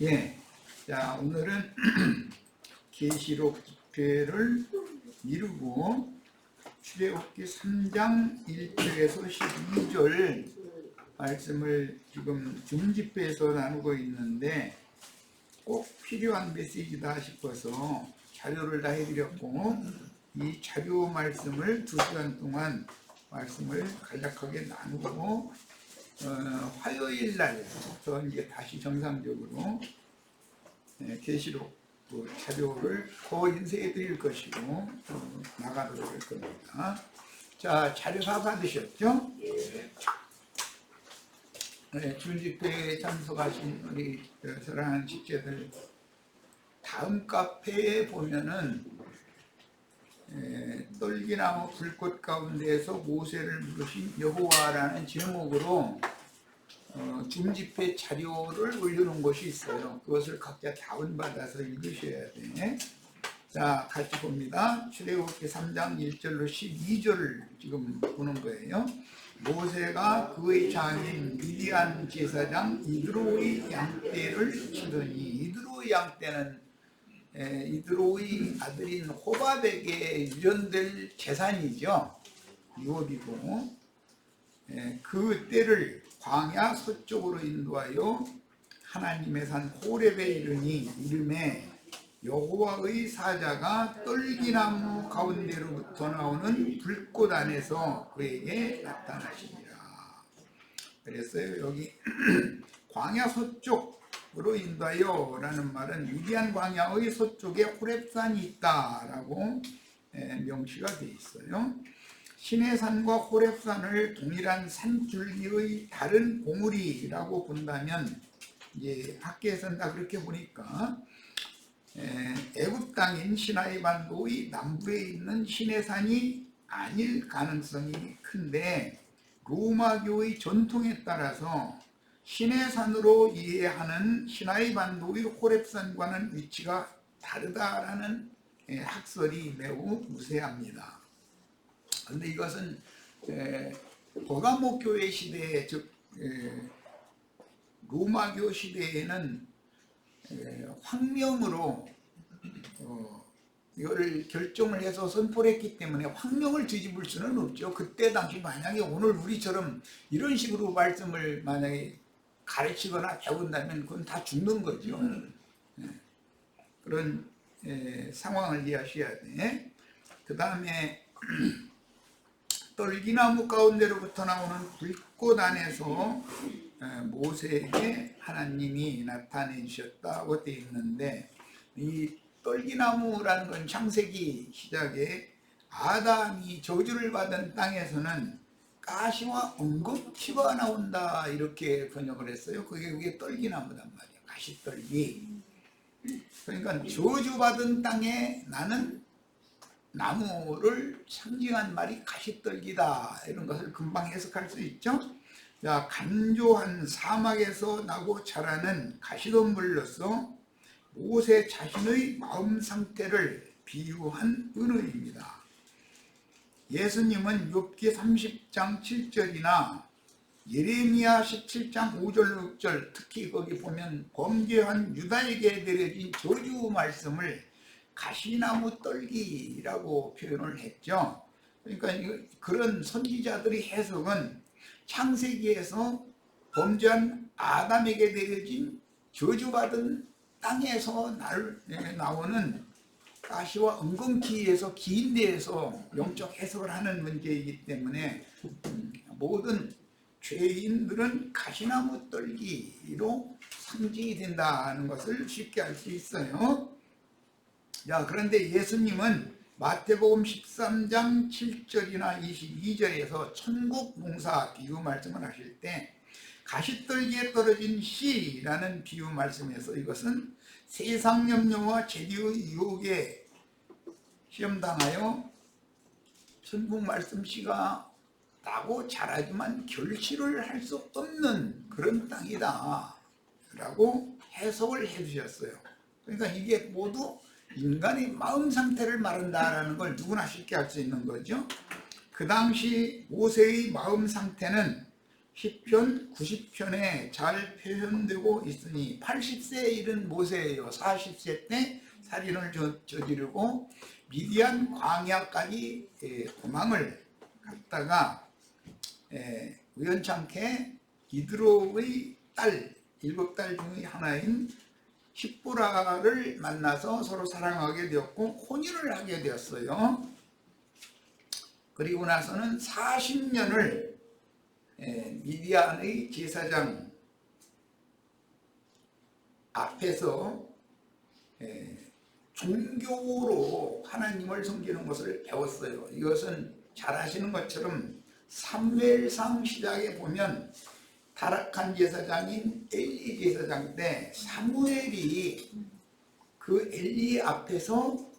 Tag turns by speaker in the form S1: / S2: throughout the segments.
S1: 예. 자, 오늘은 계시록 집회를 미루고 출애굽기 3장 1절에서 12절 말씀을 지금 중집회에서 나누고 있는데 꼭 필요한 메시지다 싶어서 자료를 다 해드렸고, 이 자료 말씀을 2시간 동안 말씀을 간략하게 나누고 화요일 날부터 이제 다시 정상적으로 계시록 자료를 더 인쇄해 드릴 것이고 나가도록 할 겁니다. 자, 자료 다 받으셨죠? 네, 중집회에 참석하신 우리 사랑하는 식구들, 다음 카페에 보면은 떨기나무 불꽃 가운데에서 모세를 부르신 여호와라는 제목으로 중집회 자료를 올려놓은 것이 있어요. 그것을 각자 다운받아서 읽으셔야 돼. 자, 같이 봅니다. 출애굽기 3장 1절로 12절을 지금 보는 거예요. 모세가 그의 장인 미디안 제사장 이드로의 양떼를 치더니, 이드로의 양떼는 이드로의 아들인 호밥에게 유전될 재산이죠. 유업이고, 그 떼를 광야 서쪽으로 인도하여 하나님의 산 호렙에 이르니 이름에 여호와의 사자가 떨기나무 가운데로부터 나오는 불꽃 안에서 그에게 나타나시니라. 그랬어요. 여기 광야 서쪽으로 인도하여 라는 말은 미디안 광야의 서쪽에 호렙산이 있다라고 명시가 되어 있어요. 시내산과 호렙산을 동일한 산줄기의 다른 봉우리라고 본다면, 이제 학계에서는 다 그렇게 보니까 애굽 땅인 시나이 반도의 남부에 있는 시내산이 아닐 가능성이 큰데, 로마교의 전통에 따라서 시내산으로 이해하는 시나이 반도의 호렙산과는 위치가 다르다라는 학설이 매우 우세합니다. 그런데 이것은 버가모 교회 시대, 즉 로마교 시대에는 황명으로 이거를 결정을 해서 선포를 했기 때문에 황명을 뒤집을 수는 없죠. 그때 당시 만약에 오늘 우리처럼 이런 식으로 말씀을 만약에 가르치거나 배운다면 그건 다 죽는 거죠. 그런 상황을 이해하셔야 돼. 그 다음에 떨기나무 가운데로부터 나오는 불꽃 안에서 모세에게 하나님이 나타내 주셨다고 되어 있는데, 이 떨기나무라는 건 창세기 시작에 아담이 저주를 받은 땅에서는 가시와 엉겅퀴가 나온다, 이렇게 번역을 했어요. 그게 떨기나무단 말이에요. 가시떨기. 그러니까 저주받은 땅에 나는 나무를 상징한 말이 가시떨기다, 이런 것을 금방 해석할 수 있죠. 자, 간조한 사막에서 나고 자라는 가시덤불로서 모세 자신의 마음 상태를 비유한 은어입니다. 예수님은 욥기 30장 7절이나 예레미야 17장 5절 6절, 특히 거기 보면 범죄한 유다에게 내려진 저주 말씀을 가시나무 떨기라고 표현을 했죠. 그러니까 그런 선지자들의 해석은 창세기에서 범죄한 아담에게 내려진 저주받은 땅에서 나오는 가시와 엉겅퀴에서 긴 데에서 영적 해석을 하는 문제이기 때문에 모든 죄인들은 가시나무 떨기로 상징이 된다는 것을 쉽게 알 수 있어요. 자, 그런데 예수님은 마태복음 13장 7절이나 22절에서 천국 봉사 비유 말씀을 하실 때 가시떨기에 떨어진 씨라는 비유 말씀에서 이것은 세상 염려와 재리의 유혹에 시험당하여 천국 말씀 씨가 나고 자라지만 결실을 할 수 없는 그런 땅이다 라고 해석을 해 주셨어요. 그러니까 이게 모두 인간의 마음 상태를 말한다라는 걸 누구나 쉽게 알 수 있는 거죠. 그 당시 모세의 마음 상태는 10편, 90편에 잘 표현되고 있으니 80세에 이른 모세예요. 40세 때 살인을 저지르고 미디안 광야까지 도망을 갔다가 우연찮게 이드로의 딸, 7딸 중의 하나인 십보라를 만나서 서로 사랑하게 되었고 혼인을 하게 되었어요. 그리고 나서는 40년을 미디안의 제사장 앞에서 종교로 하나님을 섬기는 것을 배웠어요. 이것은 잘 아시는 것처럼 사무엘상 시작에 보면 타락한 제사장인 엘리 제사장 때 사무엘이 그 엘리 앞에서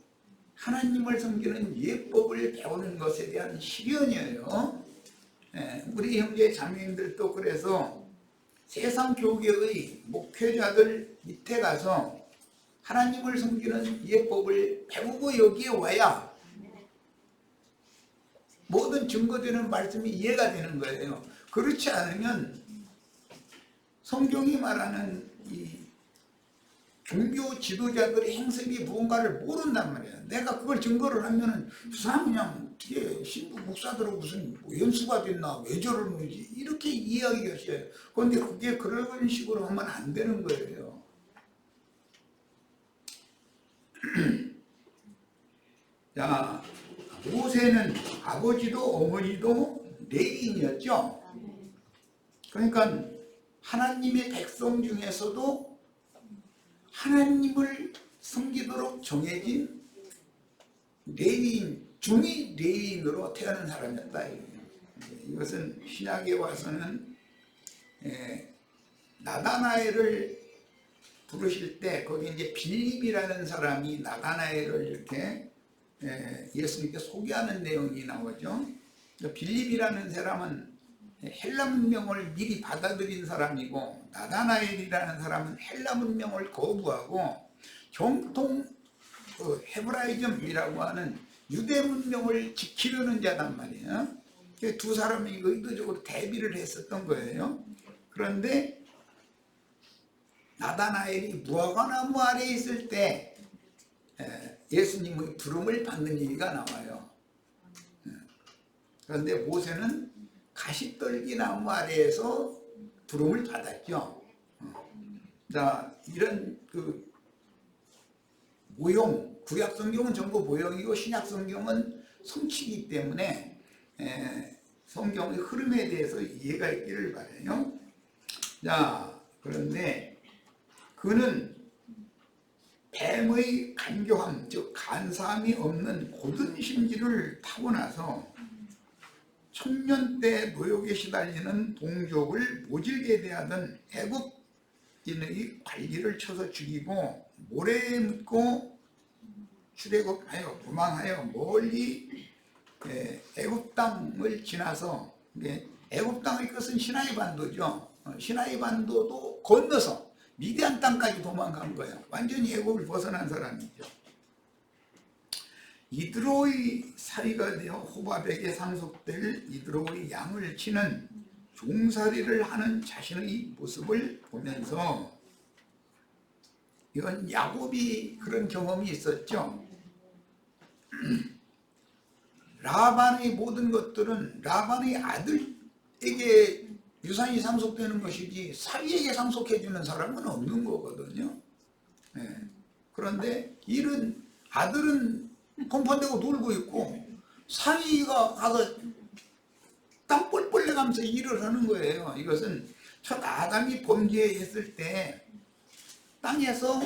S1: 하나님을 섬기는 예법을 배우는 것에 대한 시련이에요. 우리 형제 자매님들도 그래서 세상 교계의 목회자들 밑에 가서 하나님을 섬기는 예법을 배우고 여기에 와야 모든 증거되는 말씀이 이해가 되는 거예요. 그렇지 않으면 성경이 말하는 이 종교 지도자들의 행색이 무언가를 모른단 말이에요. 내가 그걸 증거를 하면은 그 사람 그냥 뒤에 신부 목사들은 무슨 연수가 됐나 왜 저러는지 이렇게 이야기가 있어요. 그런데 그게 그런 식으로 하면 안 되는 거예요. 자, 모세는 아버지도 어머니도 레위인이었죠. 그러니까 하나님의 백성 중에서도 하나님을 섬기도록 정해진 레위인 중의 레위인으로 태어난 사람이었다. 이것은 신약에 와서는 나다나엘을 부르실 때 거기 이제 빌립이라는 사람이 나다나엘을 이렇게 예수님께 소개하는 내용이 나오죠. 빌립이라는 사람은 헬라 문명을 미리 받아들인 사람이고 나다나엘이라는 사람은 헬라 문명을 거부하고 정통 헤브라이즘이라고 하는 유대 문명을 지키려는 자단 말이에요. 두 사람이 의도적으로 대비를 했었던 거예요. 그런데 나다나엘이 무화과나무 아래에 있을 때 예수님의 부름을 받는 얘기가 나와요. 그런데 모세는 가시떨기 나무 아래에서 부름을 받았죠. 자, 이런 그 모형, 구약 성경은 전부 모형이고 신약 성경은 성취이기 때문에 성경의 흐름에 대해서 이해가 있기를 바라요. 자, 그런데 그는 뱀의 간교함, 즉 간사함이 없는 고든 심지를 타고나서 청년 때 노역에 시달리는 동족을 모질게 대하던 애굽인의 관리를 쳐서 죽이고 모래에 묻고 출애굽하여 도망하여 멀리 애굽 땅을 지나서 애굽 땅의 끝은 시나이 반도죠. 시나이 반도도 건너서 미디안 땅까지 도망간 거예요. 완전히 애굽을 벗어난 사람이죠. 이드로의 사위가 되어 호밥에게 상속될 이드로의 양을 치는 종살이를 하는 자신의 모습을 보면서 이건 야곱이 그런 경험이 있었죠. 라반의 모든 것들은 라반의 아들에게 유산이 상속되는 것이지 사위에게 상속해주는 사람은 없는 거거든요. 그런데 이런 아들은 컴펀대고 놀고 있고 사위가 가서 땀 뻘뻘 내가면서 일을 하는 거예요. 이것은 첫 아담이 범죄했을 때 땅에서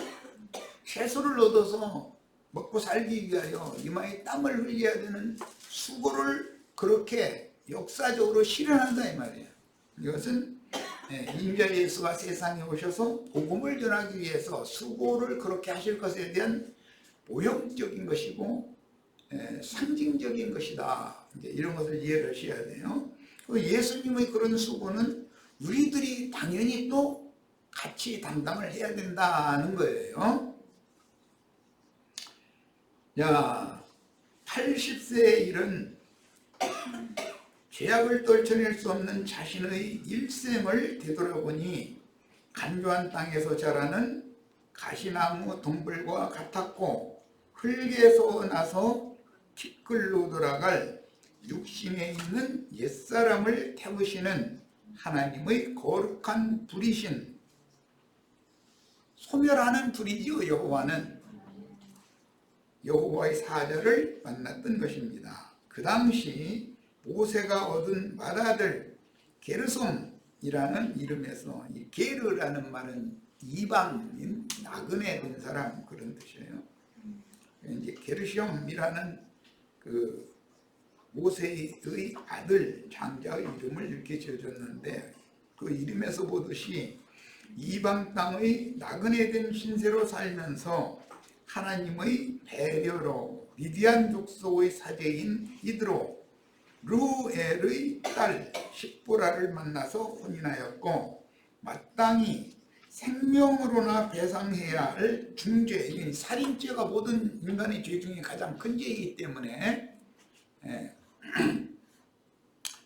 S1: 채소를 얻어서 먹고 살기 위하여 이마에 땀을 흘려야 되는 수고를 그렇게 역사적으로 실현한다 이 말이에요. 이것은 인자 예수가 세상에 오셔서 복음을 전하기 위해서 수고를 그렇게 하실 것에 대한 모형적인 것이고 상징적인 것이다. 이제 이런 것을 이해를 하셔야 돼요. 예수님의 그런 수고는 우리들이 당연히 또 같이 담당을 해야 된다는 거예요. 자, 80세에 이른 죄악을 떨쳐낼 수 없는 자신의 일생을 되돌아보니 간조한 땅에서 자라는 가시나무 동불과 같았고 흙에서 나서 티끌로 돌아갈 육신에 있는 옛사람을 태우시는 하나님의 거룩한 불이신, 소멸하는 불이지요. 여호와는 여호와의 사자를 만났던 것입니다. 그 당시 모세가 얻은 맏아들 게르솜이라는 이름에서, 이 게르라는 말은 이방인, 나그네 된 사람, 그런 뜻이에요. 이제 게르숑이라는 그 모세의 아들 장자의 이름을 이렇게 지어줬는데, 그 이름에서 보듯이 이방 땅의 나그네 된 신세로 살면서 하나님의 배려로 미디안 족속의 사제인 이드로 르우엘의 딸 십보라를 만나서 혼인하였고, 마땅히 생명으로나 배상해야 할 중죄, 살인죄가 모든 인간의 죄 중에 가장 큰 죄이기 때문에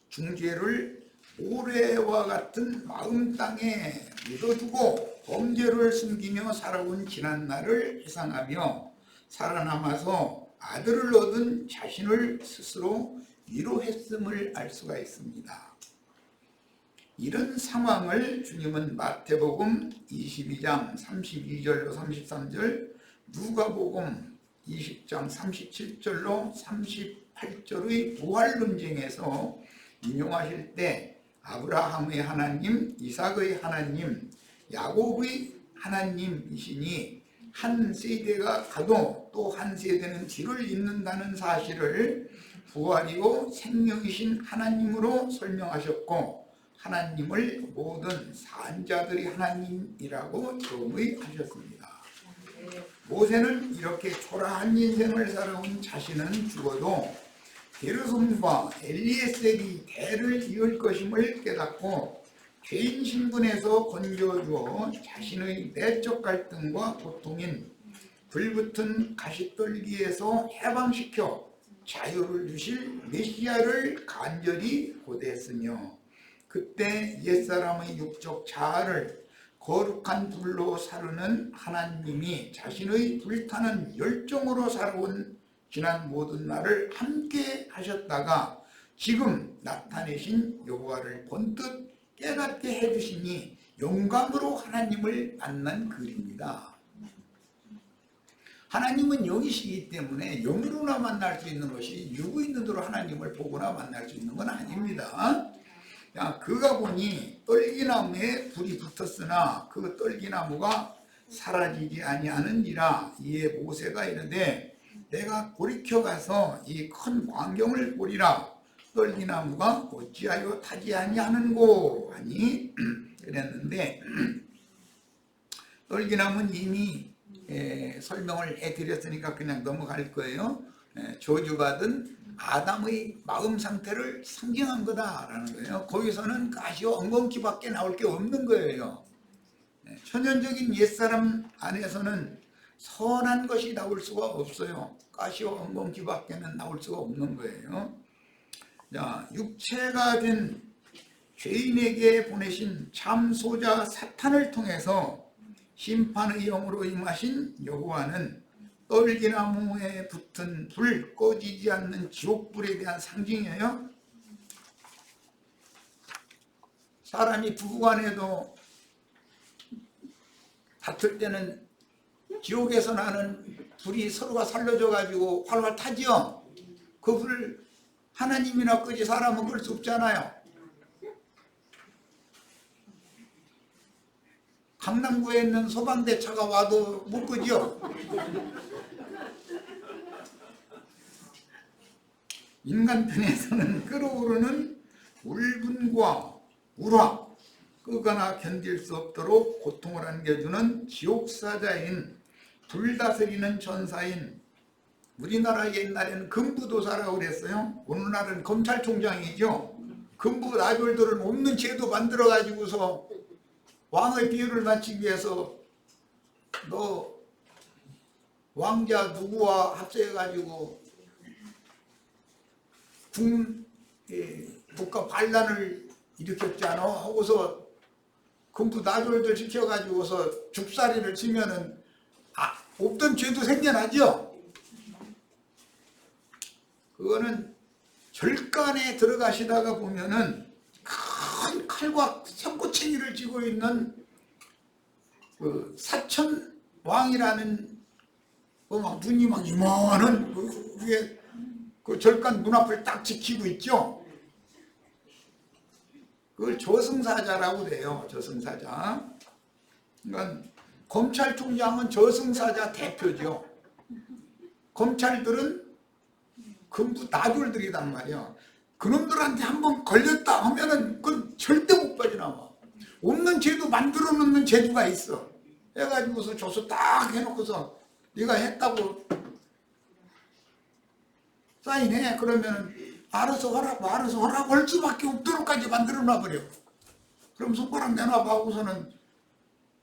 S1: 중죄를 모래와 같은 마음 땅에 묻어두고 범죄를 숨기며 살아온 지난날을 회상하며 살아남아서 아들을 얻은 자신을 스스로 위로했음을 알 수가 있습니다. 이런 상황을 주님은 마태복음 22장 32절로 33절, 누가복음 20장 37절로 38절의 부활 논쟁에서 인용하실 때 아브라함의 하나님, 이삭의 하나님, 야곱의 하나님이시니 한 세대가 가도 또 한 세대는 뒤를 잇는다는 사실을 부활이요 생명이신 하나님으로 설명하셨고, 하나님을 모든 산자들의 하나님이라고 정의하셨습니다. 모세는 이렇게 초라한 인생을 살아온 자신은 죽어도 게르솜과 엘리에셀이 대를 이을 것임을 깨닫고 죄인 신분에서 건져주어 자신의 내적 갈등과 고통인 불붙은 가시떨기에서 해방시켜 자유를 주실 메시아를 간절히 고대했으며, 그때 옛사람의 육적 자아를 거룩한 불로 사르는 하나님이 자신의 불타는 열정으로 살아온 지난 모든 날을 함께 하셨다가 지금 나타내신 여호와를 번뜩 깨닫게 해주시니 영광으로 하나님을 만난 글입니다. 하나님은 영이시기 때문에 영으로나 만날 수 있는 것이 육의 눈으로 하나님을 보거나 만날 수 있는 건 아닙니다. 그가 보니 떨기나무에 불이 붙었으나 그 떨기나무가 사라지지 아니하는지라. 이에 모세가 이르되 내가 돌이켜 가서 이 큰 광경을 보리라. 떨기나무가 어찌하여 타지 아니하는고 하니 그랬는데, 떨기나무는 이미 설명을 해드렸으니까 그냥 넘어갈 거예요. 저주받은 아담의 마음 상태를 상징한 거다라는 거예요. 거기서는 가시와 엉겅퀴밖에 나올 게 없는 거예요. 천연적인 옛사람 안에서는 선한 것이 나올 수가 없어요. 가시와 엉겅퀴밖에는 나올 수가 없는 거예요. 자, 육체가 된 죄인에게 보내신 참소자 사탄을 통해서 심판의 영으로 임하신 여호와는 떨기나무에 붙은 불, 꺼지지 않는 지옥불에 대한 상징이에요. 사람이 부부간에도 다툴 때는 지옥에서 나는 불이 서로가 살려줘 가지고 활활 타지요. 그 불 하나님이나 끄지 사람은 끌 수 없잖아요. 강남구에 있는 소방대차가 와도 못 끄죠. 인간 편에서는 끓어오르는 울분과 우라, 끄거나 견딜 수 없도록 고통을 안겨주는 지옥사자인 불다스리는 천사인, 우리나라 옛날에는 금부도사라고 그랬어요. 오늘날은 검찰총장이죠. 금부 나졸들은 없는 제도 만들어 가지고서 왕의 비유를 맞추기 위해서 너 왕자 누구와 합세해 가지고 국가 반란을 일으켰잖아. 하고서 금부 나졸들 시켜가지고서 죽살이를 치면은 없던 죄도 생겨나죠. 그거는 절간에 들어가시다가 보면은 큰 칼과 석고챙이를 쥐고 있는 그 사천왕이라는 막 눈이 막 이만한 그게 그 절간 문 앞을 딱 지키고 있죠. 그걸 저승사자라고 그래요. 저승사자. 그러니까 검찰총장은 저승사자 대표죠. 검찰들은 금부 나졸들이단 말이야. 그놈들한테 한번 걸렸다 하면은 그건 절대 못 빠져나와. 없는 죄도 만들어 놓는 죄주가 있어. 해가지고서 조서 딱 해놓고서 네가 했다고 사인해. 그러면 알아서 하라고 할 수밖에 없도록까지 만들어 놔버려. 그럼 손가락 내놔봐 하고서는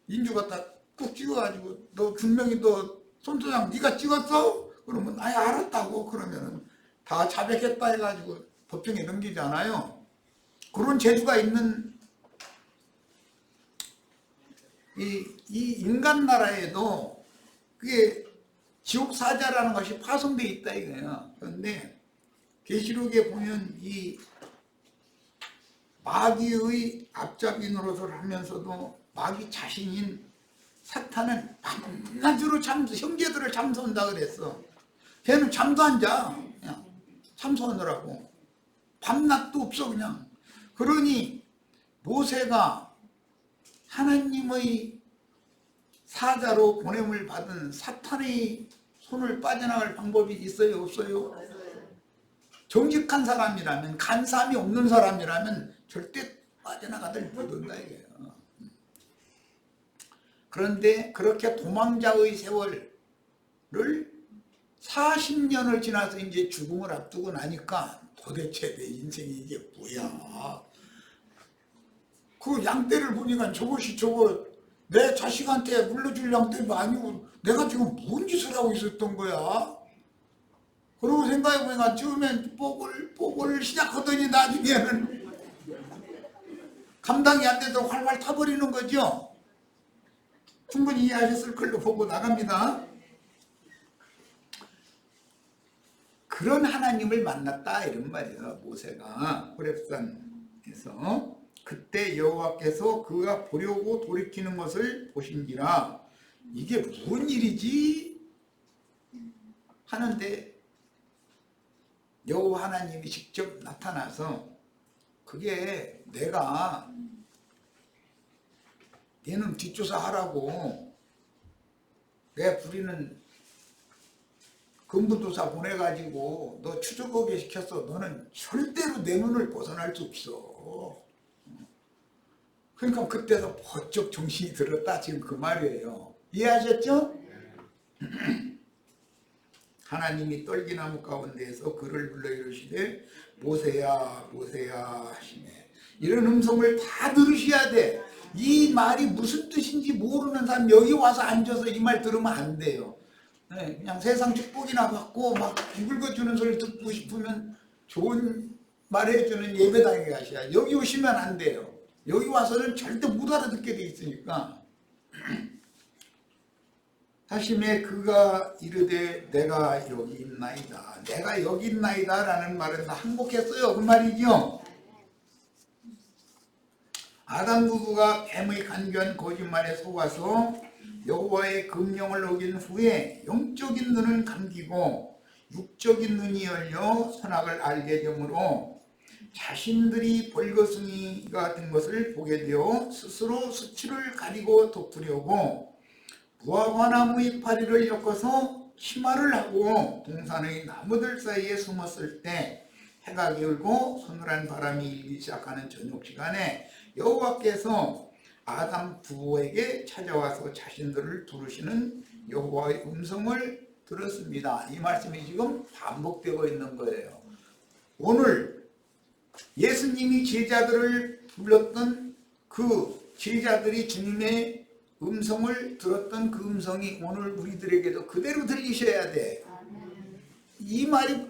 S1: 인주 갖다 꾹 찍어가지고 너 분명히 너 손도장 네가 찍었어? 그러면 아예 알았다고. 그러면은 다 자백했다 해가지고 법정에 넘기잖아요. 그런 재주가 있는 이 인간 나라에도 그게 지옥사자라는 것이 파송되어 있다 이거예요. 그런데 계시록에 보면 이 마귀의 앞잡이 노릇을 하면서도 마귀 자신인 사탄은 밤낮으로 형제들을 참소한다 그랬어. 걔는 잠도 안 자. 그냥 참소하느라고. 밤낮도 없어 그냥. 그러니 모세가 하나님의 사자로 보냄을 받은 사탄의 손을 빠져나갈 방법이 있어요? 없어요? 정직한 사람이라면, 간사함이 없는 사람이라면 절대 빠져나가들 못한다 이거예요. 그런데 그렇게 도망자의 세월을 40년을 지나서 이제 죽음을 앞두고 나니까 도대체 내 인생이 이게 뭐야? 그 양떼를 보니까 저것이 내 자식한테 물려줄 양떼가 아니고 내가 지금 뭔 짓을 하고 있었던 거야? 그러고 생각해보니까 처음엔 뽀글 시작하더니 나중에는 감당이 안 돼서 활활 타버리는 거죠. 충분히 이해하셨을 걸로 보고 나갑니다. 그런 하나님을 만났다 이런 말이에요. 모세가 호렙산에서. 그때 여호와께서 그가 보려고 돌이키는 것을 보신지라 이게 무슨 일이지? 하는데 여호와 하나님이 직접 나타나서 그게 내가 얘는 뒷조사하라고 내 부리는 금부도사 보내가지고 너 추적하게 시켰어. 너는 절대로 내 눈을 벗어날 수 없어. 그러니까 그때서 번쩍 정신이 들었다 지금 그 말이에요. 이해하셨죠? 하나님이 떨기나무 가운데에서 그를 불러 이르시되 모세야 모세야 하시네. 이런 음성을 다 들으셔야 돼. 이 말이 무슨 뜻인지 모르는 사람 여기 와서 앉아서 이 말 들으면 안 돼요. 그냥 세상 축복이나 받고 막 굵어주는 소리 듣고 싶으면 좋은 말 해주는 예배당에 가셔야. 여기 오시면 안 돼요. 여기 와서는 절대 못 알아듣게 돼 있으니까. 하심에 그가 이르되 내가 여기 있나이다. 내가 여기 있나이다 라는 말은 항복했어요. 그 말이죠. 아담 부부가 뱀의 간교한 거짓말에 속아서 여호와의 금령을 어긴 후에 영적인 눈은 감기고 육적인 눈이 열려 선악을 알게 되므로 자신들이 벌거숭이가 된 것을 보게 되어 스스로 수치를 가리고 덮으려고 무화과나무의 파리를 엮어서 치마를 하고 동산의 나무들 사이에 숨었을 때 해가 기울고 서늘한 바람이 일기 시작하는 저녁 시간에 여호와께서 아담 부부에게 찾아와서 자신들을 부르시는 여호와의 음성을 들었습니다. 이 말씀이 지금 반복되고 있는 거예요. 오늘 예수님이 제자들을 불렀던 그 제자들이 주님의 음성을 들었던 그 음성이 오늘 우리들에게도 그대로 들리셔야 돼. 이 말이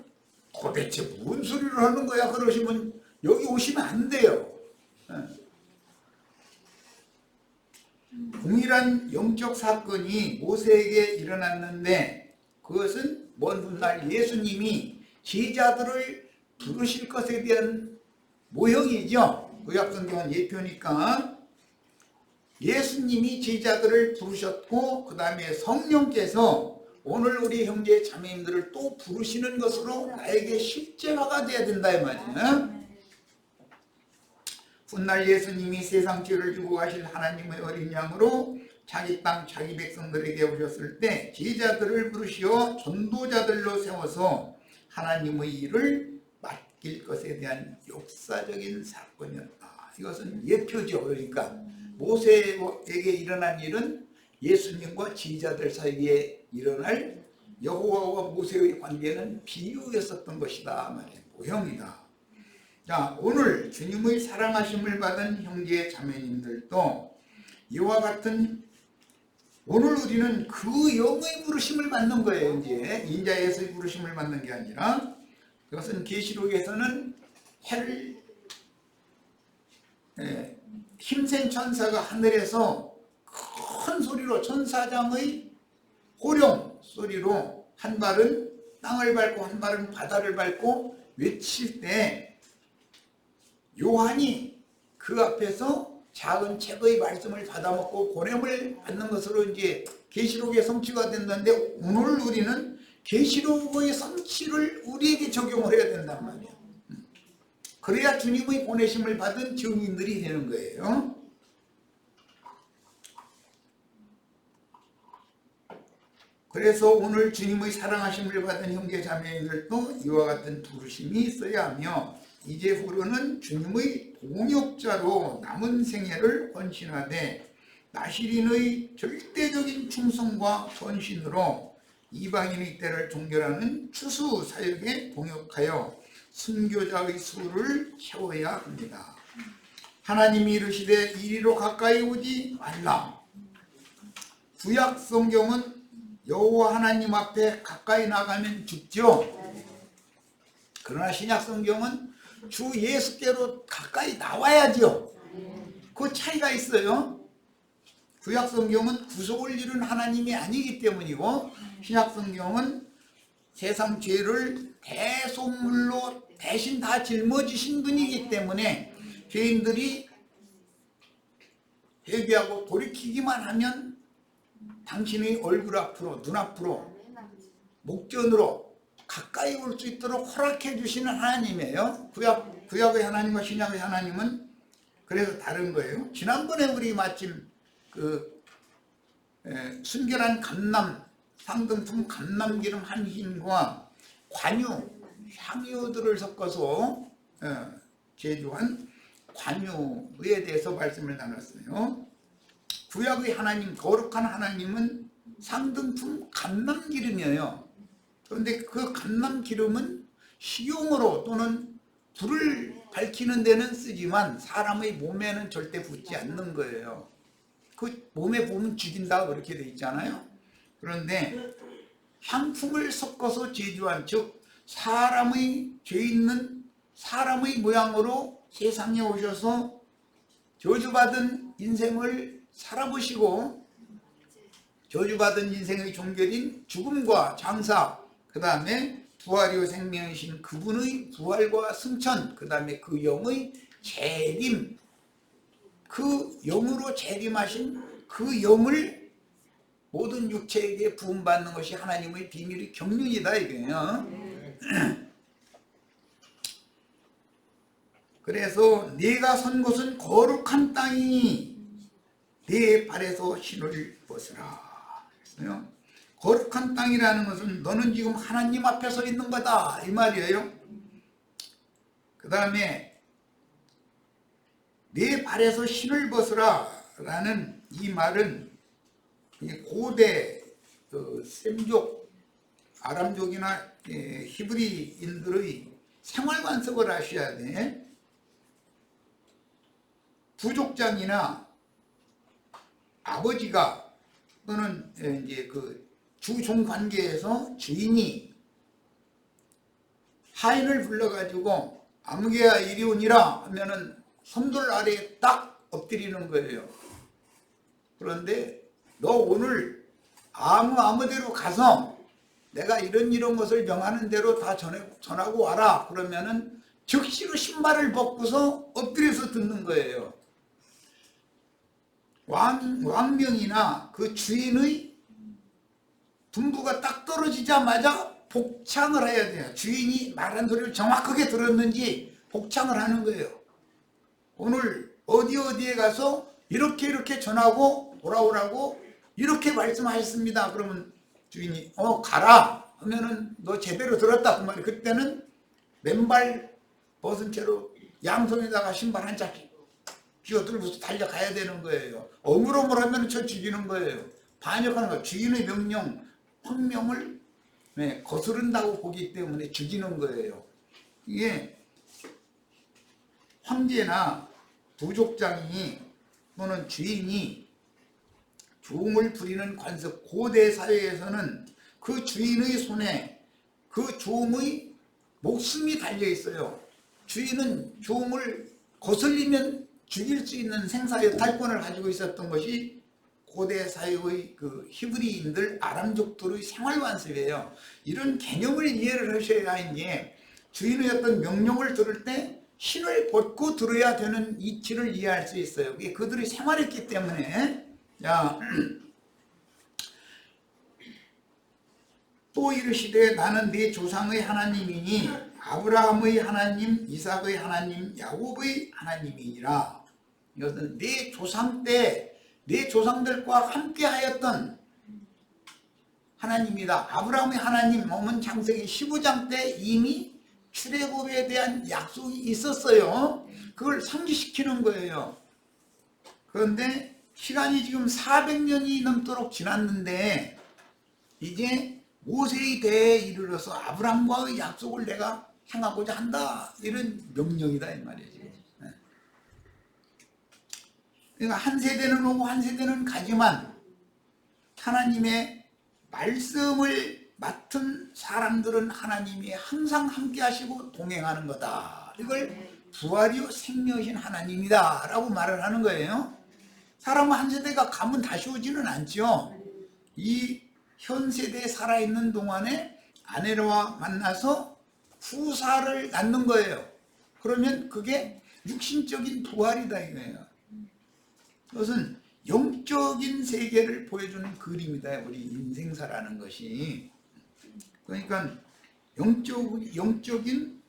S1: 도대체 무슨 소리를 하는 거야? 그러시면 여기 오시면 안 돼요. 동일한 영적 사건이 모세에게 일어났는데 그것은 먼 훗날 예수님이 제자들을 부르실 것에 대한 모형이죠. 구약성경은 예표니까 예수님이 제자들을 부르셨고 그 다음에 성령께서 오늘 우리 형제 자매님들을 또 부르시는 것으로 나에게 실제화가 돼야 된다 이 말이에요. 훗날 예수님이 세상 죄를 지고 가실 하나님의 어린 양으로 자기 땅 자기 백성들에게 오셨을 때 제자들을 부르시어 전도자들로 세워서 하나님의 일을 맡길 것에 대한 역사적인 사건이었다. 이것은 예표죠. 그러니까 모세에게 일어난 일은 예수님과 제자들 사이에 일어날 여호와와 모세의 관계는 비유였었던 것이다 말이에요. 모형이다. 자, 오늘 주님의 사랑하심을 받은 형제 자매님들도 이와 같은 오늘 우리는 그 영의 부르심을 받는 거예요. 이제 인자에서의 부르심을 받는 게 아니라 그것은 계시록에서는 해를 힘센 천사가 하늘에서 큰 소리로 천사장의 호령 소리로 한 발은 땅을 밟고 한 발은 바다를 밟고 외칠 때 요한이 그 앞에서 작은 책의 말씀을 받아먹고 고냄을 받는 것으로 이제 계시록의 성취가 된다는데 오늘 우리는 계시록의 성취를 우리에게 적용을 해야 된단 말이에요. 그래야 주님의 보내심을 받은 증인들이 되는 거예요. 그래서 오늘 주님의 사랑하심을 받은 형제 자매들도 이와 같은 부르심이 있어야 하며 이제후로는 주님의 동역자로 남은 생애를 헌신하되 나시린의 절대적인 충성과 헌신으로 이방인의 때를 종결하는 추수 사역에 동역하여 순교자의 수를 채워야 합니다. 하나님이 이르시되 이리로 가까이 오지 말라. 구약 성경은 여호와 하나님 앞에 가까이 나가면 죽죠. 그러나 신약 성경은 주 예수께로 가까이 나와야죠. 그 차이가 있어요. 구약 성경은 구속을 이룬 하나님이 아니기 때문이고 신약 성경은 세상 죄를 대속물로 대신 다 짊어지신 분이기 때문에 죄인들이 회개하고 돌이키기만 하면 당신의 얼굴 앞으로 눈앞으로 목전으로 가까이 올 수 있도록 허락해 주시는 하나님이에요. 구약의 하나님과 신약의 하나님은 그래서 다른 거예요. 지난번에 우리 마침 그 순결한 감람 상등품 감람기름 한 흰과 관유 향유들을 섞어서 제조한 관유에 대해서 말씀을 나눴어요. 구약의 하나님, 거룩한 하나님은 상등품 감람기름이에요. 그런데 그 감람기름은 식용으로 또는 불을 밝히는 데는 쓰지만 사람의 몸에는 절대 붙지 않는 거예요. 그 몸에 보면 죽인다 그렇게 돼 있잖아요. 그런데 향품을 섞어서 제조한, 즉 사람의 죄 있는 사람의 모양으로 세상에 오셔서 저주받은 인생을 살아보시고 저주받은 인생의 종결인 죽음과 장사, 그 다음에 부활이요 생명이신 그분의 부활과 승천, 그 다음에 그 영의 재림, 그 영으로 재림하신 그 영을 모든 육체에게 부음받는 것이 하나님의 비밀의 경륜이다 이거예요. 그래서 네가 선 곳은 거룩한 땅이니 네 발에서 신을 벗으라. 그랬어요. 거룩한 땅이라는 것은 너는 지금 하나님 앞에 서 있는 거다 이 말이에요. 그 다음에 네 발에서 신을 벗으라 라는 이 말은 고대 셈족 아람족이나 히브리인들의 생활 관습을 아셔야 돼. 부족장이나 아버지가 또는 이제 그 주종 관계에서 주인이 하인을 불러가지고 아무개야 이리 오니라 하면은 섬돌 아래에 딱 엎드리는 거예요. 그런데 너 오늘 아무데로 가서 내가 이런 것을 명하는 대로 다 전하고 와라. 그러면은 즉시로 신발을 벗고서 엎드려서 듣는 거예요. 왕명이나 그 주인의 분부가 딱 떨어지자마자 복창을 해야 돼요. 주인이 말한 소리를 정확하게 들었는지 복창을 하는 거예요. 오늘 어디에 가서 이렇게 전하고 돌아오라고 이렇게 말씀하셨습니다. 그러면 주인이 가라 하면은 너 제대로 들었다 그 말이에요. 그때는 맨발 벗은 채로 양손에다가 신발 한 짝씩 쥐어들고서 달려가야 되는 거예요. 어물어물하면 저 죽이는 거예요. 반역하는 거예요. 주인의 명령, 황명을 거스른다고 보기 때문에 죽이는 거예요. 이게 황제나 부족장이 또는 주인이 종을 부리는 관습, 고대 사회에서는 그 주인의 손에 그 종의 목숨이 달려 있어요. 주인은 종을 거슬리면 죽일 수 있는 생사의 탈권을 가지고 있었던 것이 고대 사회의 그 히브리인들, 아람족들의 생활 관습이에요. 이런 개념을 이해를 하셔야 이제 주인의 어떤 명령을 들을 때 신을 벗고 들어야 되는 이치를 이해할 수 있어요. 그게 그들이 생활했기 때문에. 자, 또 이르시되 나는 네 조상의 하나님이니 아브라함의 하나님, 이삭의 하나님, 야곱의 하나님이니라. 이것은 네 조상 때 네 조상들과 함께 하였던 하나님이다. 아브라함의 하나님 보면 창세기 15장 때 이미 출애굽에 대한 약속이 있었어요. 그걸 상기시키는 거예요. 그런데 시간이 지금 400년이 넘도록 지났는데 이제 모세의 대에 이르러서 아브라함과의 약속을 내가 행하고자 한다. 이런 명령이다 이 말이지. 그러니까 한 세대는 오고 한 세대는 가지만 하나님의 말씀을 맡은 사람들은 하나님이 항상 함께 하시고 동행하는 거다. 이걸 부활이요 생명이신 하나님이다 라고 말을 하는 거예요. 사람은 한 세대가 가면 다시 오지는 않죠. 이 현 세대에 살아있는 동안에 아내와 만나서 후사를 낳는 거예요. 그러면 그게 육신적인 부활이다 이거예요. 그것은 영적인 세계를 보여주는 그림이다. 우리 인생사라는 것이. 그러니까 영적인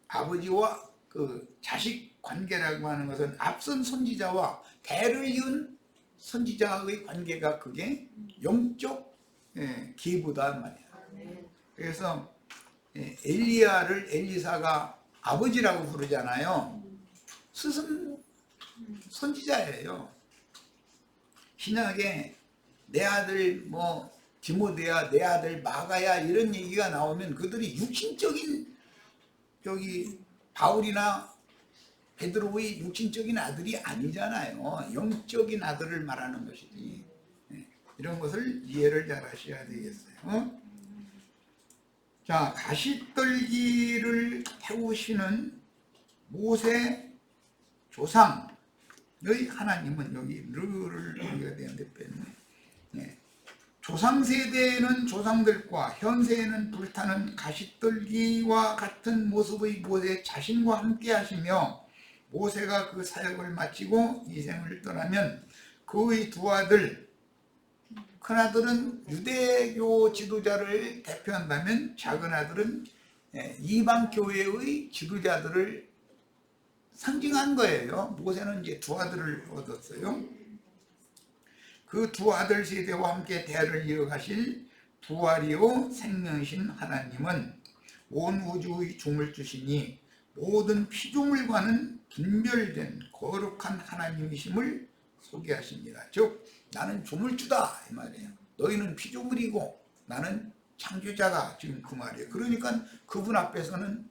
S1: 아버지와 그 자식 관계라고 하는 것은 앞선 선지자와 대를 이은 선지자의 관계가 그게 영적 기부다 말이야. 그래서 엘리야를 엘리사가 아버지라고 부르잖아요. 스승 선지자예요. 신약에 내 아들 뭐 디모데야, 내 아들 마가야 이런 얘기가 나오면 그들이 육신적인 여기 바울이나 베드로의 육신적인 아들이 아니잖아요. 영적인 아들을 말하는 것이지. 이런 것을 이해를 잘 하셔야 되겠어요. 자, 가시떨기를 태우시는 모세 조상의 하나님은 여기 르를 우리가 되는데 뺐네. 조상 세대에는 조상들과 현 세에는 불타는 가시떨기와 같은 모습의 모세 자신과 함께 하시며 모세가 그 사역을 마치고 이 생을 떠나면 그의 두 아들, 큰아들은 유대교 지도자를 대표한다면 작은 아들은 이방 교회의 지도자들을 상징한 거예요. 모세는 이제 두 아들을 얻었어요. 그 두 아들 세대와 함께 대를 이어가실 부활이요 생명이신 하나님은 온 우주의 종을 주시니 모든 피조물과는 분별된 거룩한 하나님이심을 소개하십니다. 즉 나는 조물주다 이 말이에요. 너희는 피조물이고 나는 창조자가 지금 그 말이에요. 그러니까 그분 앞에서는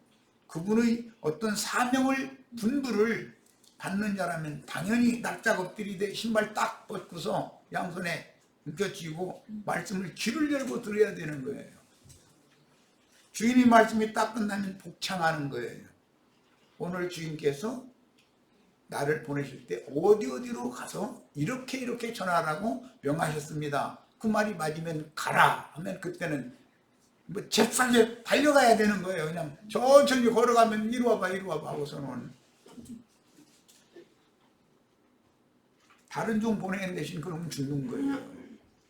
S1: 그분의 어떤 사명을 분부를 받는 자라면 당연히 납작 엎드리되 신발 딱 벗고서 양손에 묶여쥐고 말씀을 귀를 열고 들어야 되는 거예요. 주인의 말씀이 딱 끝나면 복창하는 거예요. 오늘 주인께서 나를 보내실 때 어디로 가서 이렇게 전하라고 명하셨습니다. 그 말이 맞으면 가라 하면 그때는 뭐 잽싸게 달려가야 되는 거예요. 그냥 천천히 걸어가면 이리 와봐 하고서는 다른 종 보내는 대신 그러면 죽는 거예요.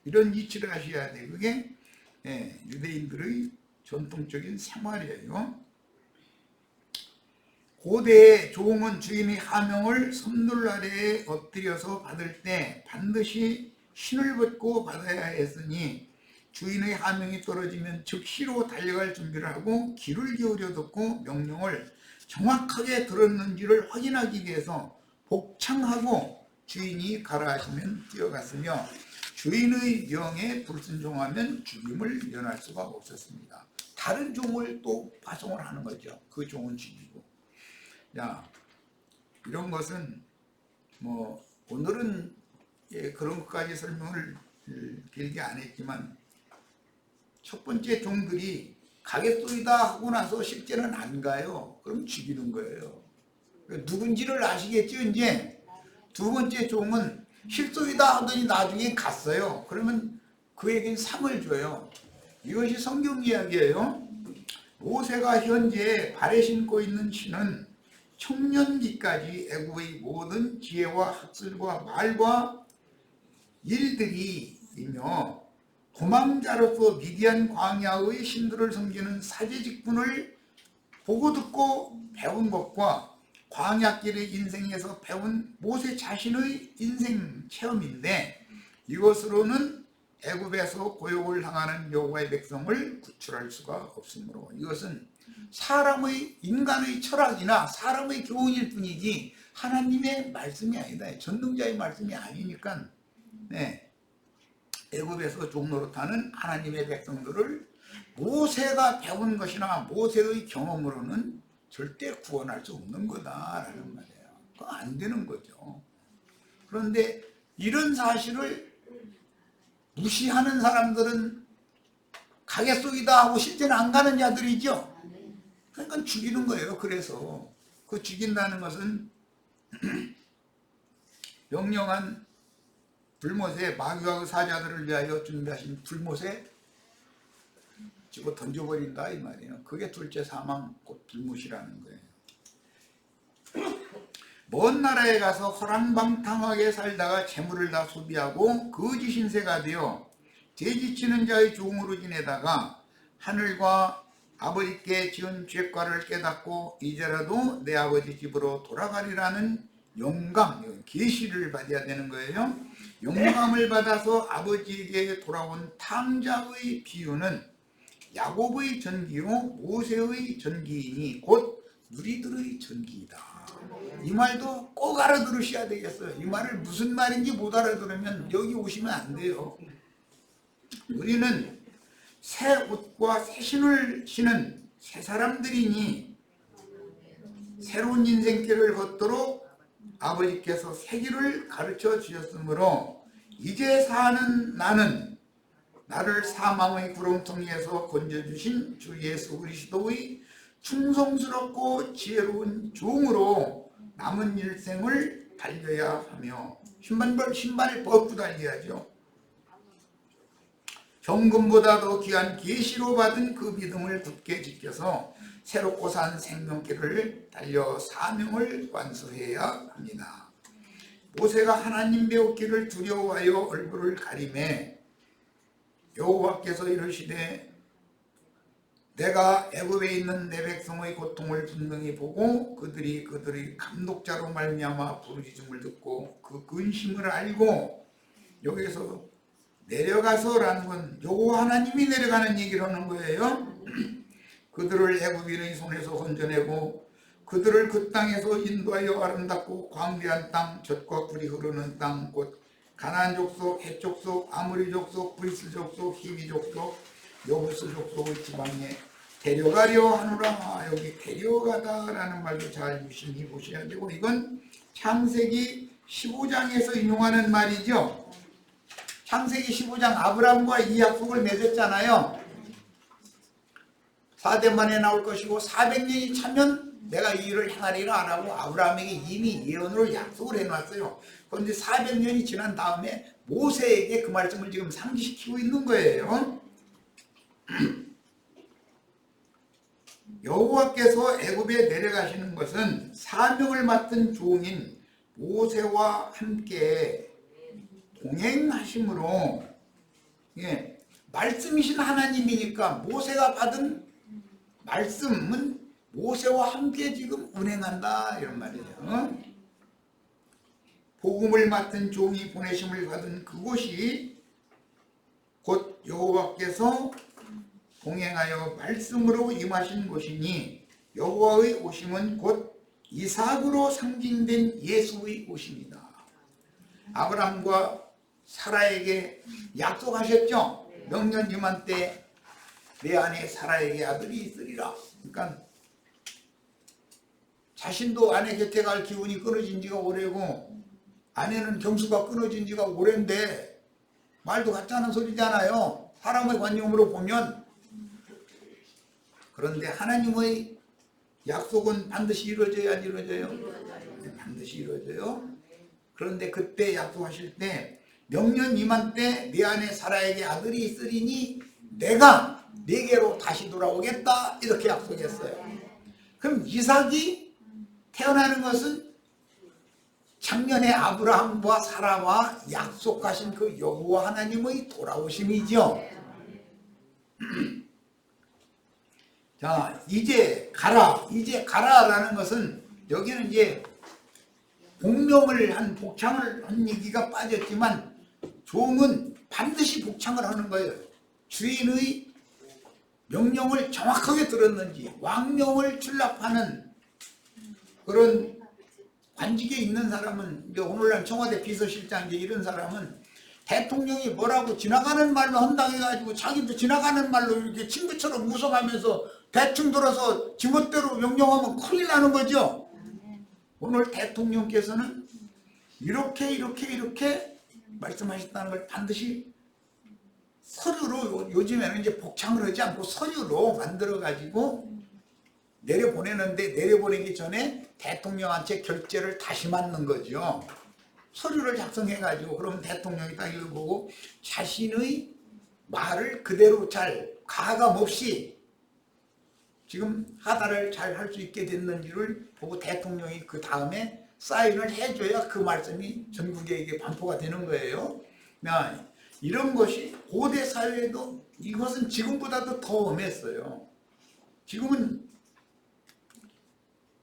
S1: 이런 이치를 하셔야 돼. 그게 유대인들의 전통적인 생활이에요. 고대 종은 주인의 하명을 섬돌 아래에 엎드려서 받을 때 반드시 신을 벗고 받아야 했으니 주인의 하명이 떨어지면 즉시로 달려갈 준비를 하고 귀를 기울여 듣고 명령을 정확하게 들었는지를 확인하기 위해서 복창하고 주인이 가라 하시면 뛰어갔으며 주인의 명에 불순종하면 죽임을 면할 수가 없었습니다. 다른 종을 또 파송을 하는 거죠. 그 종은 죽이고. 자, 이런 것은 뭐 오늘은 그런 것까지 설명을 길게 안 했지만 첫 번째 종들이 가겠소이다 하고 나서 실제는 안 가요. 그럼 죽이는 거예요. 누군지를 아시겠죠? 이제 두 번째 종은 실소이다 하더니 나중에 갔어요. 그러면 그에겐 상을 줘요. 이것이 성경 이야기예요. 모세가 현재 발에 신고 있는 신은 청년기까지 애굽의 모든 지혜와 학술과 말과 일들이며 도망자로서 미디안 광야의 신들을 섬기는 사제직분을 보고 듣고 배운 것과 광야길의 인생에서 배운 모세 자신의 인생 체험인데 이것으로는 애굽에서 고욕을 당하는 여호와의 백성을 구출할 수가 없으므로 이것은 사람의 인간의 철학이나 사람의 교훈일 뿐이지 하나님의 말씀이 아니다. 전능자의 말씀이 아니니까 애굽에서 종노릇하는 하나님의 백성들을 모세가 배운 것이나 모세의 경험으로는 절대 구원할 수 없는 거다라는 말이에요. 그거 안 되는 거죠. 그런데 이런 사실을 무시하는 사람들은 가겠소이다 하고 실제는 안 가는 자들이죠. 그러니까 죽이는 거예요. 그래서 그 죽인다는 것은 명령한 불못에 마귀와 그 사자들을 위하여 준비하신 불못에 집어 던져버린다 이 말이에요. 그게 둘째 사망 곧 불못이라는 거예요. 먼 나라에 가서 허랑방탕하게 살다가 재물을 다 소비하고 거지 신세가 되어 죄지치는 자의 종으로 지내다가 하늘과 아버지께 지은 죄과를 깨닫고 이제라도 내 아버지 집으로 돌아가리라는 영감, 계시를 받아야 되는 거예요. 영감을 받아서 아버지에게 돌아온 탕자의 비유는 야곱의 전기요 모세의 전기이니 곧 누리들의 전기이다. 이 말도 꼭 알아들으셔야 되겠어요. 이 말을 무슨 말인지 못 알아들으면 여기 오시면 안 돼요. 우리는 새 옷과 새 신을 신은 새 사람들이니 새로운 인생길을 걷도록 아버지께서 새 길을 가르쳐 주셨으므로 이제 사는 나는 나를 사망의 구렁텅이에서 건져주신 주 예수 그리스도의 충성스럽고 지혜로운 종으로 남은 일생을 달려야 하며 신발 벗고 달려야죠. 현금보다 더 귀한 계시로 받은 그 믿음을 굳게 지켜서 새롭고 산 생명길을 달려 사명을 완수해야 합니다. 모세가 하나님 배웠기를 두려워하여 얼굴을 가리매 여호와께서 이르시되 내가 애굽에 있는 내 백성의 고통을 분명히 보고 그들이 감독자로 말미암아 부르짖음을 듣고 그 근심을 알고 여기서 내려가서라는 건 여호와 하나님이 내려가는 얘기를 하는 거예요. 그들을 애굽인의 손에서 건져내고 그들을 그 땅에서 인도하여 아름답고 광대한 땅 젖과 꿀이 흐르는 땅 곧 가나안 족속, 헷 족속, 아모리 족속, 브리스 족속, 히비 족속, 여부스 족속의 지방에 데려가려 하노라. 여기 데려가다라는 말도 잘 유심히 보셔야 되고 이건 창세기 15장에서 인용하는 말이죠. 창세기 15장 아브라함과 이 약속을 맺었잖아요. 4대 만에 나올 것이고 400년이 차면 내가 이 일을 행하리라 안 하고 아브라함에게 이미 예언으로 약속을 해놨어요. 그런데 400년이 지난 다음에 모세에게 그 말씀을 지금 상기시키고 있는 거예요. 여호와께서 애굽에 내려가시는 것은 사명을 맡은 종인 모세와 함께 동행하심으로, 말씀이신 하나님이니까 모세가 받은 말씀은 모세와 함께 지금 운행한다 이런 말이에요. 복음을 맡은 종이 보내심을 받은 그곳이 곧 여호와께서 동행하여 말씀으로 임하신 곳이니 여호와의 오심은 곧 이삭으로 상징된 예수의 오심이다. 아브라함과 사라에게 약속하셨죠. 명년 이맘때 내 아내 사라에게 아들이 있으리라. 그러니까 자신도 아내 곁에 갈 기운이 끊어진 지가 오래고 아내는 경수가 끊어진 지가 오랜데 말도 같지 않은 소리잖아요. 사람의 관념으로 보면. 그런데 하나님의 약속은 반드시 이루어져야 안 이루어져요? 네, 반드시 이루어져요. 그런데 그때 약속하실 때 명년 이맘때 내 아내 사라에게 아들이 있으리니 내가 네게로 다시 돌아오겠다 이렇게 약속했어요. 그럼 이삭이 태어나는 것은 작년에 아브라함과 사라와 약속하신 그 여호와 하나님의 돌아오심이죠. 자, 이제 가라라는 것은 여기는 이제 복명을 한 복창을 한 얘기가 빠졌지만 종은 반드시 복창을 하는 거예요. 주인의 명령을 정확하게 들었는지 왕명을 출납하는 그런 관직에 있는 사람은, 이제 오늘날 청와대 비서실장 이제 이런 사람은 대통령이 뭐라고 지나가는 말로 헌당해가지고 자기도 지나가는 말로 이렇게 친구처럼 웃어가면서 대충 들어서 지멋대로 명령하면 큰일 나는 거죠. 오늘 대통령께서는 이렇게 말씀하셨다는 걸 반드시 서류로, 요즘에는 이제 복창을 하지 않고 서류로 만들어 가지고 내려보내는데, 내려보내기 전에 대통령한테 결재를 다시 맞는 거죠. 서류를 작성해 가지고 그러면 대통령이 딱 읽어보고 자신의 말을 그대로 잘 가감 없이 지금 하다를 잘 할 수 있게 됐는지를 보고 대통령이 그 다음에 사인을 해줘야 그 말씀이 전국에게 반포가 되는 거예요. 이런 것이 고대 사회에도 이것은 지금보다도 더 엄했어요. 지금은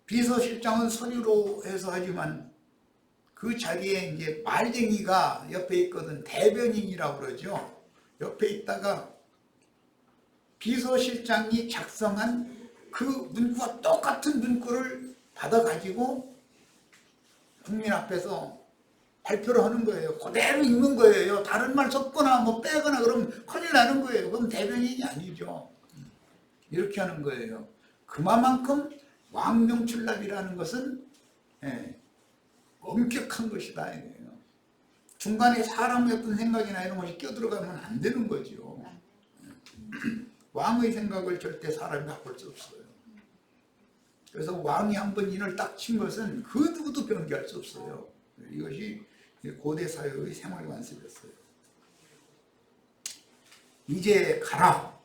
S1: 비서실장은 서류로 해서 하지만 그 자리에 이제 말쟁이가 옆에 있거든. 대변인이라고 그러죠. 옆에 있다가 비서실장이 작성한 그 문구와 똑같은 문구를 받아가지고 국민 앞에서 발표를 하는 거예요. 그대로 읽는 거예요. 다른 말 섞거나 뭐 빼거나 그러면 큰일 나는 거예요. 그럼 대변인이 아니죠. 이렇게 하는 거예요. 그만큼 왕명출납이라는 것은 엄격한 것이다. 중간에 사람의 어떤 생각이나 이런 것이 껴들어가면 안 되는 거죠. 왕의 생각을 절대 사람이 바꿀 수 없어요. 그래서 왕이 한번 인을 딱 친 것은 그 누구도 변기할 수 없어요. 이것이 고대 사회의 생활 관습이었어요. 이제 가라.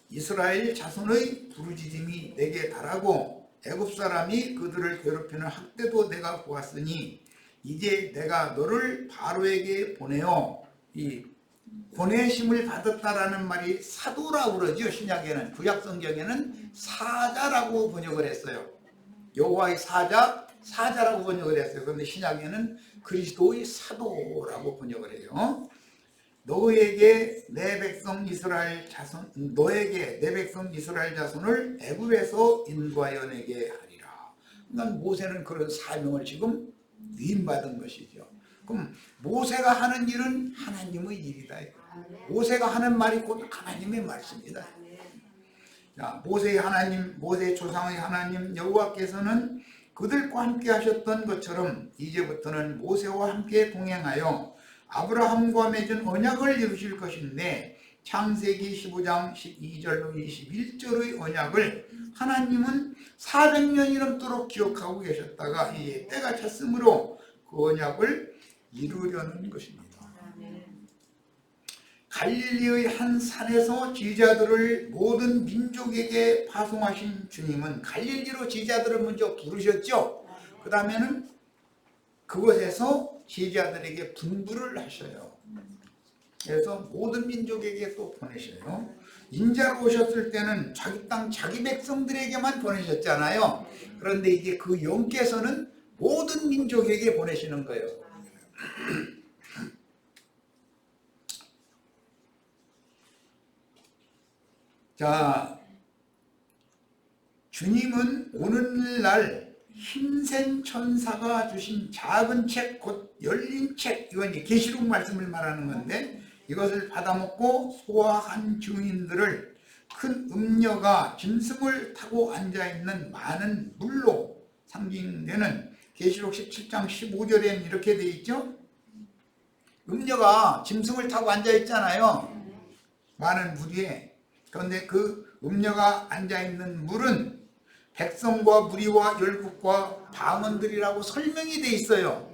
S1: 이스라엘 자손의 부르짖음이 내게 달하고 애굽 사람이 그들을 괴롭히는 학대도 내가 보았으니 이제 내가 너를 바로에게 보내어, 이 보내심을 받았다라는 말이 사도라고 그러죠. 신약에는, 구약 성경에는 사자라고 번역을 했어요. 여호와의 사자라고 번역을 했어요. 그런데 신약에는 그리스도의 사도라고 번역을 해요. 너에게 내 백성 이스라엘 자손을 애굽에서 인도하여 내게 하리라. 그러니까 모세는 그런 사명을 지금 위임받은 것이죠. 그럼 모세가 하는 일은 하나님의 일이다. 모세가 하는 말이 곧 하나님의 말씀이다. 자, 모세의 조상의 하나님 여호와께서는 그들과 함께 하셨던 것처럼 이제부터는 모세와 함께 동행하여 아브라함과 맺은 언약을 이루실 것인데 창세기 15장 12절로 21절의 언약을 하나님은 400년이 넘도록 기억하고 계셨다가 이제 때가 찼으므로 그 언약을 이루려는 것입니다. 갈릴리의 한 산에서 제자들을 모든 민족에게 파송하신 주님은 갈릴리로 제자들을 먼저 부르셨죠. 그 다음에는 그곳에서 제자들에게 분부를 하셔요. 그래서 모든 민족에게 또 보내셔요. 인자로 오셨을 때는 자기 땅 자기 백성들에게만 보내셨잖아요. 그런데 이제 그 영께서는 모든 민족에게 보내시는 거예요. 자, 주님은 오늘날 힘센 천사가 주신 작은 책, 곧 열린 책, 이건 계시록 말씀을 말하는 건데, 이것을 받아먹고 소화한 증인들을 큰 음녀가 짐승을 타고 앉아있는 많은 물로 상징되는 계시록 17장 15절에는 이렇게 되어 있죠. 음녀가 짐승을 타고 앉아있잖아요. 많은 물 위에. 그런데 그 음녀가 앉아있는 물은 백성과 무리와 열국과 방언들이라고 설명이 돼 있어요.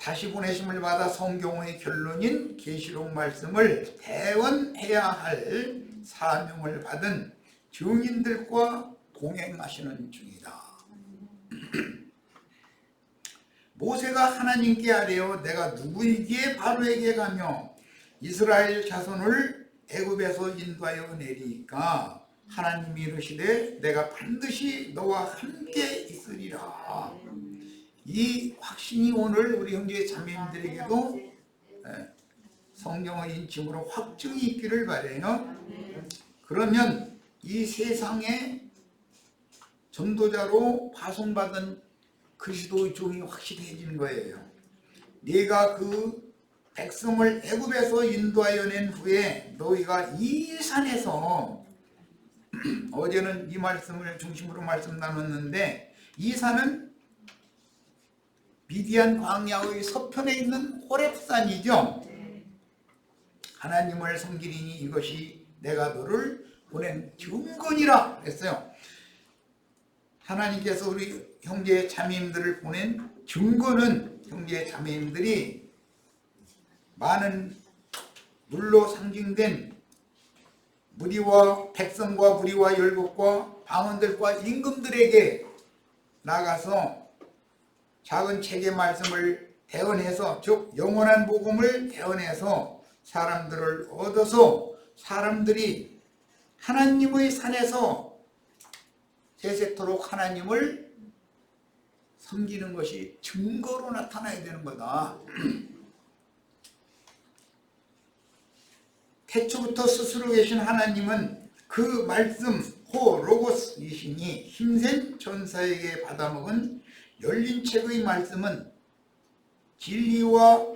S1: 다시 보내심을 받아 성경의 결론인 계시록 말씀을 대언해야 할 사명을 받은 증인들과 동행하시는 중이다. 모세가 하나님께 아뢰어 내가 누구이기에 바로에게 가며 이스라엘 자손을 애굽에서 인도하여 내리니까 하나님이 이르시되 내가 반드시 너와 함께 있으리라. 이 확신이 오늘 우리 형제 자매님들에게도 성경의 인침으로 확증이 있기를 바라요. 그러면 이 세상에 전도자로 파송받은 그리스도의 종이 확실해지는 거예요. 네가 그 백성을 애굽에서 인도하여 낸 후에 너희가 이 산에서 어제는 이 말씀을 중심으로 말씀 나눴는데 이 산은 미디안 광야의 서편에 있는 호렙산이죠. 하나님을 섬기리니 이것이 내가 너를 보낸 증거니라 했어요. 하나님께서 우리 형제 자매님들을 보낸 증거는 형제 자매님들이 많은 물로 상징된 무리와 백성과 무리와 열국과 방언들과 임금들에게 나가서 작은 책의 말씀을 대언해서, 즉 영원한 복음을 대언해서 사람들을 얻어서 사람들이 하나님의 산에서 세세토록 하나님을 섬기는 것이 증거로 나타나야 되는 거다. 태초부터 스스로 계신 하나님은 그 말씀 호 로고스이시니 힘센 전사에게 받아먹은 열린 책의 말씀은 진리와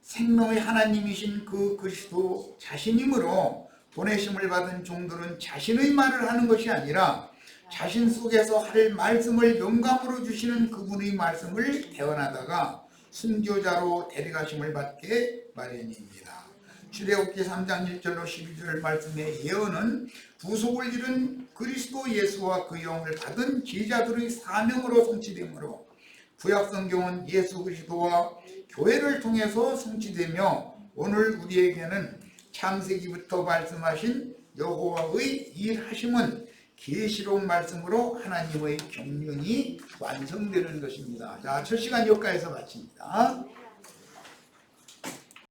S1: 생명의 하나님이신 그 그리스도 자신이므로 보내심을 받은 종들은 자신의 말을 하는 것이 아니라 자신 속에서 할 말씀을 영감으로 주시는 그분의 말씀을 대언하다가 순교자로 데려가심을 받게 마련입니다. 출애굽기 3장 1절로 12절 말씀의 예언은 구속을 이룬 그리스도 예수와 그 영을 받은 제자들의 사명으로 성취되므로 구약성경은 예수 그리스도와 교회를 통해서 성취되며 오늘 우리에게는 창세기부터 말씀하신 여호와의 일하심은 계시록 말씀으로 하나님의 경륜이 완성되는 것입니다. 자, 첫 시간 여기까지서 마칩니다.